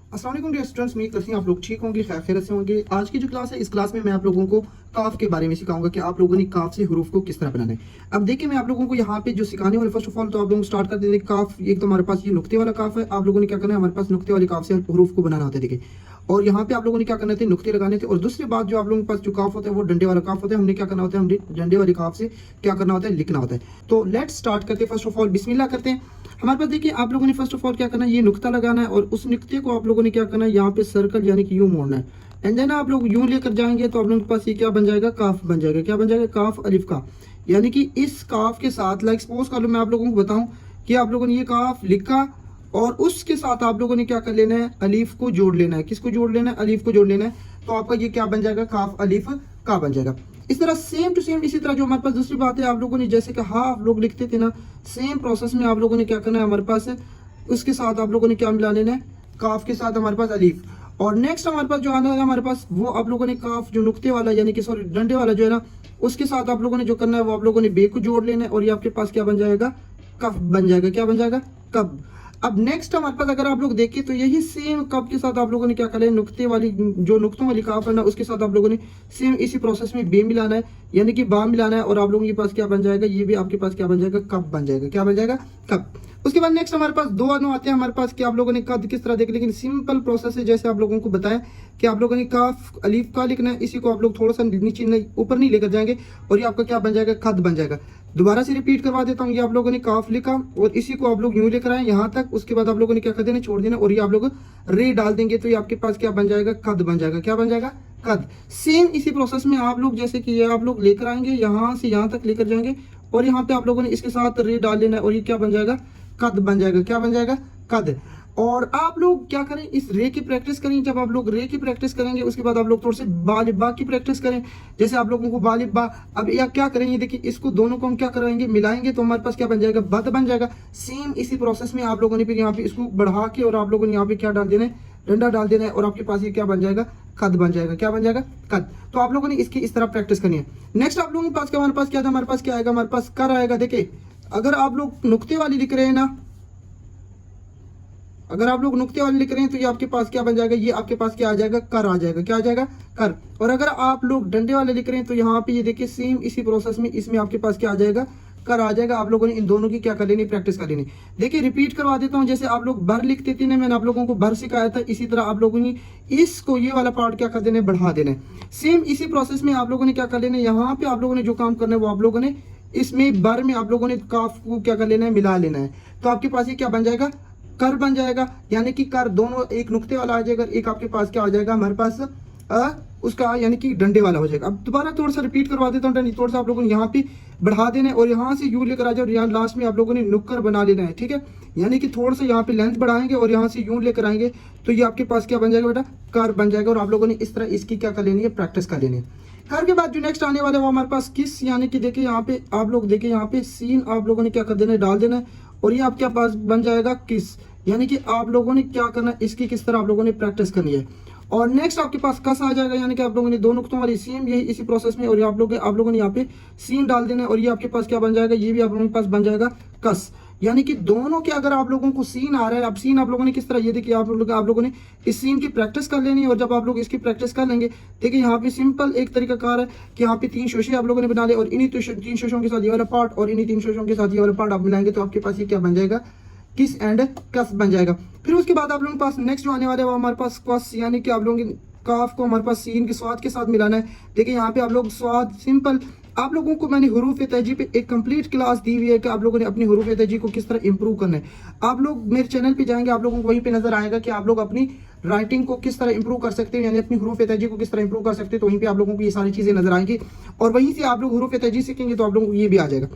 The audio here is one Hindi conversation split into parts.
अस्सलाम वालेकुम डियर स्टूडेंट्स, उम्मीद करती हूँ आप लोग ठीक होंगे, खैर से होंगे। आज की जो क्लास है, इस क्लास में मैं आप लोगों को काफ के बारे में सिखाऊंगा कि आप लोगों ने काफ से हरूफ को किस तरह बनाना है। अब देखिए, मैं आप लोगों को यहाँ पे जो सिखाने वाले, फर्स्ट ऑफ ऑल तो आप लोग स्टार्ट कर देते काफ। एक तो हमारे पास ये नुक्ते वाला काफ है। आप लोगों ने क्या करना है, हमारे पास नुक्ते वाले काफ से हरूफ को बनाना होता है, देखिए। और यहाँ पे आप लोगों ने क्या करना थे, नुक्ते लगाने थे। और दूसरी बात, जो आप लोगों के पास जो काफ होता है वो डंडे वाला काफ होता है। हमने क्या करना होता है, हमने डंडे वाले काफ से क्या करना होता है, लिखना होता है। तो लेट्स स्टार्ट करते हैं। फर्स्ट ऑफ ऑल बिस्मिल्लाह करते हैं। हमारे पास देखिए, आप लोगों ने फर्स्ट ऑफ ऑल क्या करना है, ये नुक्ता लगाना है और उस नुक्ते को आप लोगों ने क्या करना है, यहाँ पे सर्कल यानी कि यूं मोड़ना है। एंड देन आप लोग यूं लेकर जाएंगे तो आप लोगों के पास ये क्या बन जाएगा, काफ बन जाएगा। क्या बन जाएगा, काफ अलिफ का। यानी कि इस काफ के साथ, लाइक सपोज कर लो मैं आप लोगों को बताऊं कि आप लोगों ने ये काफ लिखा और उसके साथ आप लोगों ने क्या कर लेना है, अलीफ को जोड़ लेना है। किसको जोड़ लेना है, अलीफ को जोड़ लेना है। तो आपका ये क्या बन जाएगा, काफ अलीफ का बन जाएगा। इस तरह सेम टू सेम, इसी तरह जो हमारे पास दूसरी बात है, आप लोगों ने जैसे कि हाँ आप लोग लिखते थे ना, सेम प्रोसेस में आप लोगों ने क्या करना है, हमारे पास है उसके साथ आप लोगों ने क्या मिला लेना है, काफ के साथ हमारे पास अलीफ। और नेक्स्ट हमारे पास जो आना है हमारे पास, वो आप लोगों ने काफ जो नुक्ते वाला यानी कि सॉरी डंडे वाला जो है ना, उसके साथ आप लोगों ने जो करना है वो आप लोगों ने बे को जोड़ लेना है और ये आपके पास क्या बन जाएगा, कफ बन जाएगा। क्या बन जाएगा, कब। अब नेक्स्ट हमारे पास अगर आप लोग देखें तो यही सेम कब के साथ आप लोगों ने क्या करें, नुक्ते वाली जो नुक्तों वाली काफ है ना, उसके साथ आप लोगों ने सेम इसी प्रोसेस में बे मिलाना है यानी कि बा मिलाना है। और आप लोगों के पास क्या बन जाएगा, ये भी आपके पास क्या बन जाएगा, कब बन जाएगा। क्या बन जाएगा, कब। उसके बाद नेक्स्ट हमारे पास दो अनु आते हैं हमारे पास कि आप लोगों ने कद किस तरह देख, लेकिन सिंपल प्रोसेस है। जैसे आप लोगों को बताया कि आप लोगों ने काफ अलीफ का लिखना है, इसी को आप लोग थोड़ा सा नीचे नहीं, ऊपर नहीं लेकर जाएंगे और ये आपका क्या बन जाएगा, खद बन जाएगा। दोबारा से रिपीट करवा देता हूँ, ये आप लोगों ने काफ लिखा और इसी को आप लोग यूं लेकर आए यहाँ तक। उसके बाद आप लोगों ने क्या कर देना, छोड़ देना और ये आप लोग रे डाल देंगे तो ये आपके पास क्या बन जाएगा, कद बन जाएगा। क्या बन जाएगा, कद। सेम इसी प्रोसेस में आप लोग जैसे कि ये आप लोग लेकर आएंगे, यहाँ से यहाँ तक लेकर जाएंगे और यहाँ पे आप लोगों ने इसके साथ रे डाल लेना है और ये क्या बन जाएगा, कद बन जाएगा। क्या बन जाएगा, कद। और आप लोग क्या करें, इस रे की प्रैक्टिस करें। जब आप लोग रे की प्रैक्टिस करेंगे उसके बाद आप लोग थोड़े से बालिब बा की प्रैक्टिस करें। जैसे आप लोगों को बालिब बा, अब या क्या करेंगे, देखिए इसको दोनों को हम क्या कराएंगे, मिलाएंगे तो हमारे पास क्या बन जाएगा, बद बन जाएगा। सेम इसी प्रोसेस में आप लोगों ने फिर यहाँ पे इसको बढ़ा के और आप लोगों ने यहाँ पे क्या डाल देना है, डंडा डाल देना है और आपके पास ये क्या बन जाएगा, कद बन जाएगा। क्या बन जाएगा, कद। तो आप लोगों ने इसकी इस तरह प्रैक्टिस करनी है। नेक्स्ट आप लोगों के पास क्या, हमारे पास क्या था, हमारे पास क्या आएगा, हमारे पास कर आएगा। देखिए अगर आप लोग नुक्ते वाली लिख रहे हैं ना, अगर आप लोग नुक्ते वाले लिख रहे हैं तो ये आपके पास क्या बन जाएगा, ये आपके पास क्या आ जाएगा, कर आ जाएगा। क्या आ जाएगा, कर। और अगर आप लोग डंडे वाले लिख रहे हैं तो यहाँ पे ये देखिए सेम इसी प्रोसेस में इसमें आपके पास क्या आ जाएगा, कर आ जाएगा। आप लोगों ने इन दोनों की क्या कर लेनी, प्रैक्टिस कर लेनी। देखिए रिपीट करवा देता हूँ, जैसे आप लोग भर लिखते थे ना, मैंने आप लोगों को भर सिखाया था, इसी तरह आप लोगों ने इसको ये वाला पार्ट क्या कर देना है, बढ़ा देना है। सेम इसी प्रोसेस में आप लोगों ने क्या कर लेना है, यहाँ पे आप लोगों ने जो काम करना है वो आप लोगों ने इसमें बर में आप लोगों ने काफ को क्या कर लेना है, मिला लेना है। तो आपके पास ये क्या बन जाएगा, कर बन जाएगा। यानी कि कर दोनों, एक नुक्ते वाला आ जाएगा, एक आपके पास क्या आ जाएगा, हमारे पास उसका यानी कि डंडे वाला हो जाएगा। अब दोबारा थोड़ा सा रिपीट करवा देता हूँ, थोड़ा सा आप लोगों ने यहाँ पे बढ़ा देना है और यहाँ से यूं लेकर आ जाओ और यहाँ लास्ट में आप लोगों ने नुक्कर बना लेना है, ठीक है। यानी कि थोड़ा सा यहाँ पे लेंथ बढ़ाएंगे और यहाँ से यूं लेकर आएंगे तो ये आपके पास क्या बन जाएगा बेटा, कर बन जाएगा। और आप लोगों ने इस तरह इसकी क्या कर लेनी है, प्रैक्टिस कर लेनी है। कर के बाद जो नेक्स्ट आने वाला है वो हमारे पास किस, यानी कि देखिए यहाँ पे आप लोग देखिए यहाँ पे सीन आप लोगों ने क्या कर देना है, डाल देना है और ये आपके पास बन जाएगा किस। यानी कि आप लोगों ने क्या करना है, इसकी किस तरह आप लोगों ने प्रैक्टिस करनी है। और नेक्स्ट आपके पास कस आ जाएगा, यानी कि आप लोगों ने दो नुक्तों वाली सेम यही इसी प्रोसेस में और आप लोगों ने यहाँ पे सीन डाल देना है और ये आपके पास क्या बन जाएगा, ये भी आप लोगों के पास बन जाएगा कस। यानी कि दोनों के अगर आप लोगों को सीन आ रहा है, अब सीन आप लोगों ने किस तरह, ये देखिए आप लोगों ने इस सीन की प्रैक्टिस कर लेनी है। और जब आप लोग इसकी प्रैक्टिस कर लेंगे, देखिए यहाँ पे सिंपल एक तरीका कार है कि यहाँ पे 3 शोशे आप लोगों ने बना ले और इन्हीं 3 शोशों के साथ ये वाला पार्ट और इन्हीं 3 शोशों के साथ ये वाला पार्ट आप मिलाएंगे तो आपके पास ये क्या बन जाएगा, किस एंड कस बन जाएगा। फिर उसके बाद आप लोगों के पास नेक्स्ट जो आने वाला है वो हमारे पास कस, यानी कि आप लोगों की काफ को हमारे पास सीन के स्वाद के साथ मिलाना है। देखिए यहाँ पे आप लोग स्वाद सिंपल, आप लोगों को मैंने हुरूफ तहजी पे एक कंप्लीट क्लास दी हुई है कि आप लोगों ने अपनी हुरूफ तहजी को किस तरह इंप्रूव करना है। आप लोग मेरे चैनल पे जाएंगे, आप लोगों को वहीं पे नजर आएगा कि आप लोग अपनी राइटिंग को किस तरह इंप्रूव कर सकते हैं, यानी अपनी हुरूफ तहजी को किस तरह इंप्रूव कर सकते हैं। तो वहीं पे आप लोगों को ये सारी चीजें नजर आएंगी और वहीं से आप लोग हुरूफ तहजी सीखेंगे तो आप लोगों को ये भी आ जाएगा।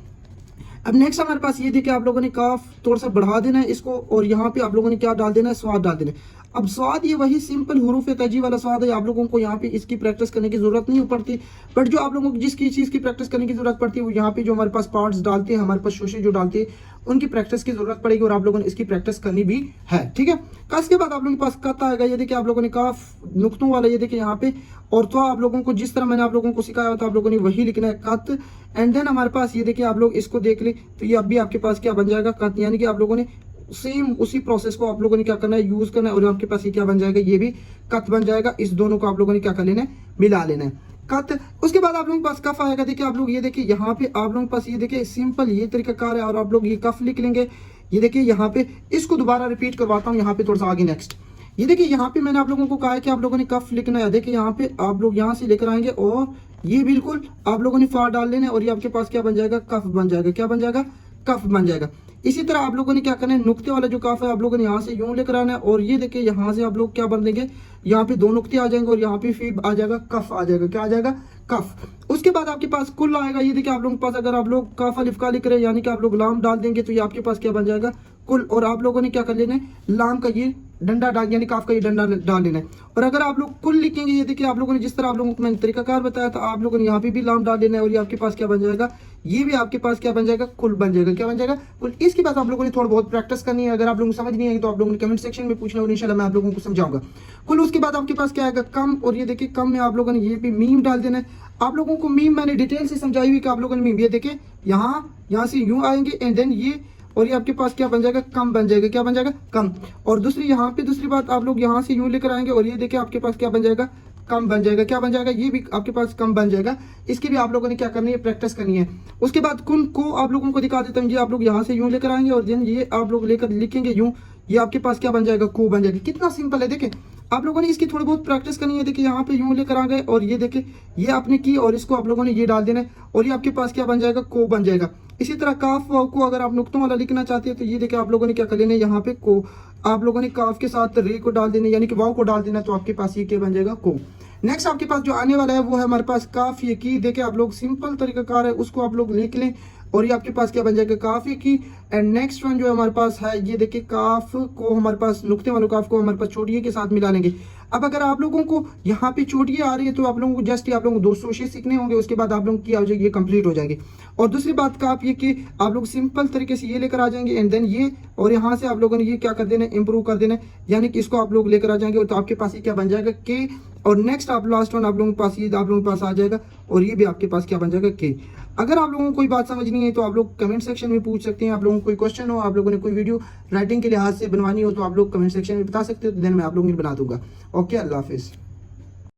अब नेक्स्ट हमारे पास ये देखिए आप लोगों ने काफ थोड़ा सा बढ़ा देना है इसको और यहाँ पे आप लोगों ने क्या डाल देना है, स्वाद डाल देना है। अब स्वाद ये वही सिंपल हुरूफ तहजी वाला स्वाद है, आप लोगों को यहाँ पे इसकी प्रैक्टिस करने की जरूरत नहीं पड़ती। बट जो आप लोगों को जिसकी चीज की प्रैक्टिस करने की जरूरत पड़ती है वो यहाँ पे जो हमारे पास पार्ट्स डालते हैं, हमारे पास शोशे जो डालते हैं, उनकी प्रैक्टिस की जरूरत पड़ेगी और आप लोगों ने इसकी प्रैक्टिस करनी भी है, ठीक है। कस के बाद आप लोगों के पास कत आएगा, ये देखिए आप लोगों ने काफ नुक्तों वाला ये देखिए यहाँ पे, और तो आप लोगों को जिस तरह मैंने आप लोगों को सिखाया था आप लोगों ने वही लिखना है, कत। एंड देन हमारे पास ये देखिए आप लोग इसको देख ले तो ये अब भी आपके पास क्या बन जाएगा, कत। यानी कि आप लोगों ने सेम उसी प्रोसेस को आप लोगों ने क्या करना है, यूज करना है, और आपके पास ये क्या बन जाएगा, ये भी कत बन जाएगा। इस दोनों को आप लोगों ने क्या कर लेना है, मिला लेना है, कत। उसके बाद आप लोगों के पास कफ आएगा। देखिए आप लोग ये देखिए यहाँ पे आप लोगों के पास ये देखिए सिंपल ये तरीका कार है, और आप लोग ये कफ लिख लेंगे। ये देखिए यहाँ पे इसको दोबारा रिपीट करवाता हूँ, यहाँ पे थोड़ा सा आगे नेक्स्ट। ये देखिए यहाँ पे मैंने आप लोगों को कहा है कि आप लोगों ने कफ लिखना है। देखिए यहाँ पे आप लोग यहाँ से लेकर आएंगे और ये बिल्कुल आप लोगों ने फा डाल लेना है, और ये आपके पास क्या बन जाएगा, कफ बन जाएगा। क्या बन जाएगा, कफ बन जाएगा। इसी तरह आप लोगों ने क्या करना है, नुक्ते वाला जो कफ है आप लोगों ने यहाँ से यूं लेकर आना है, और ये देखिए यहाँ से आप लोग क्या बन देंगे, यहाँ पे 2 नुक्ते आ जाएंगे, और यहाँ पे फिर आ जाएगा कफ आ जाएगा। क्या आ जाएगा, कफ। उसके बाद आपके पास कुल आएगा। ये देखिए आप लोगों के पास अगर आप लोग काफ अलिफ का लिख रहे हैं, यानी कि आप लोग लाम डाल देंगे, तो ये आपके पास क्या बन जाएगा, कुल। और आप लोगों ने क्या कर लेना है, लाम का ये डंडा डाल, यानी काफ का ये डंडा डाल लेना है। और अगर आप लोग कुल लिखेंगे, ये देखिए आप लोगों ने जिस तरह आप लोगों को मैंने तरीकाकार बताया था, आप लोगों ने यहाँ पे भी लाम डाल लेना है, और ये आपके पास क्या बन जाएगा, ये भी आपके पास क्या बन जाएगा, कुल बन जाएगा। क्या बन जाएगा, कुल। इसके बाद आप लोगों ने थोड़ा बहुत प्रैक्टिस करनी है। अगर आप लोगों को समझ नहीं आई तो आप लोगों ने कमेंट सेक्शन में पूछना, और इंशाल्लाह मैं आप लोगों को समझाऊंगा। कुल उसके बाद आपके पास क्या आएगा, कम। और ये देखिए कम में आप लोगों ने ये भी मीम डाल देना है। आप लोगों को मीम मैंने डिटेल से समझाई हुई कि आप लोगों ने मीम, ये देखिए यहाँ से यूं आएंगे एंड देन ये, और ये आपके पास क्या बन जाएगा, कम बन जाएगा। क्या बन जाएगा, कम। और दूसरी यहाँ पे दूसरी बात आप लोग यहाँ से यूं लेकर आएंगे, और ये देखिए आपके पास क्या बन जाएगा, कम बन जाएगा। क्या बन जाएगा, ये भी आपके पास कम बन जाएगा। इसकी भी आप लोगों ने क्या करनी है, प्रैक्टिस करनी है। उसके बाद कुन को आप लोगों को दिखा देता हूँ। ये आप लोग यहाँ से यूं लेकर आएंगे, और देन ये आप लोग लेकर लिखेंगे यूं, ये आपके पास क्या बन जाएगा, को बन जाएगा। कितना सिंपल है। देखिए आप लोगों ने इसकी थोड़ी बहुत प्रैक्टिस करनी है। देखिए यहाँ पे यूं लेकर आ गए, और ये देखिए ये आपने की, और इसको आप लोगों ने ये डाल देना है, और ये आपके पास क्या बन जाएगा, को बन जाएगा। इसी तरह काफ वाव को अगर आप नुक्तों वाला लिखना चाहते हैं, तो ये देखिए आप लोगों ने क्या कर लेना है, यहाँ पे को आप लोगों ने काफ के साथ रे को डाल देना, यानी कि वाव को डाल देना, तो आपके पास ये क्या बन जाएगा, को। नेक्स्ट आपके पास जो आने वाला है वो है हमारे पास काफ ये की। देखिए आप लोग सिंपल तरीकाकार है, उसको आप लोग लिख लें, और ये आपके पास क्या बन जाएगा, काफी की। एंड नेक्स्ट वन जो हमारे पास है, ये देखिए काफ को हमारे पास नुक्ते वालों काफ को हमारे पास छोटिए के साथ मिला लेंगे। अब अगर आप लोगों को यहाँ पे छोटिए आ रही है, तो आप लोगों को जस्ट आप लोगों को 200 शेर सीखने होंगे। उसके बाद आप लोगों की हो जाएगी, ये कंप्लीट हो जाएगी। और दूसरी बात काफ ये कि आप लोग सिंपल तरीके से ये लेकर आ जाएंगे, एंड देन ये, और यहाँ से आप लोगों ने ये क्या कर देना, इंप्रूव कर देना, यानी कि इसको आप लोग लेकर आ जाएंगे, तो आपके पास ये क्या बन जाएगा, के। और नेक्स्ट आप लास्ट वन आप लोगों के पास ये आप लोगों के पास आ जाएगा, और ये भी आपके पास क्या बन जाएगा, के। अगर आप लोगों को कोई बात समझनी है तो आप लोग कमेंट सेक्शन में पूछ सकते हैं। आप लोगों को कोई क्वेश्चन हो, आप लोगों ने कोई वीडियो राइटिंग के लिहाज से बनवानी हो, तो आप लोग कमेंट सेक्शन में बता सकते हो, तो देन मैं आप लोगों को बना दूंगा। ओके, अल्लाह हाफिज़।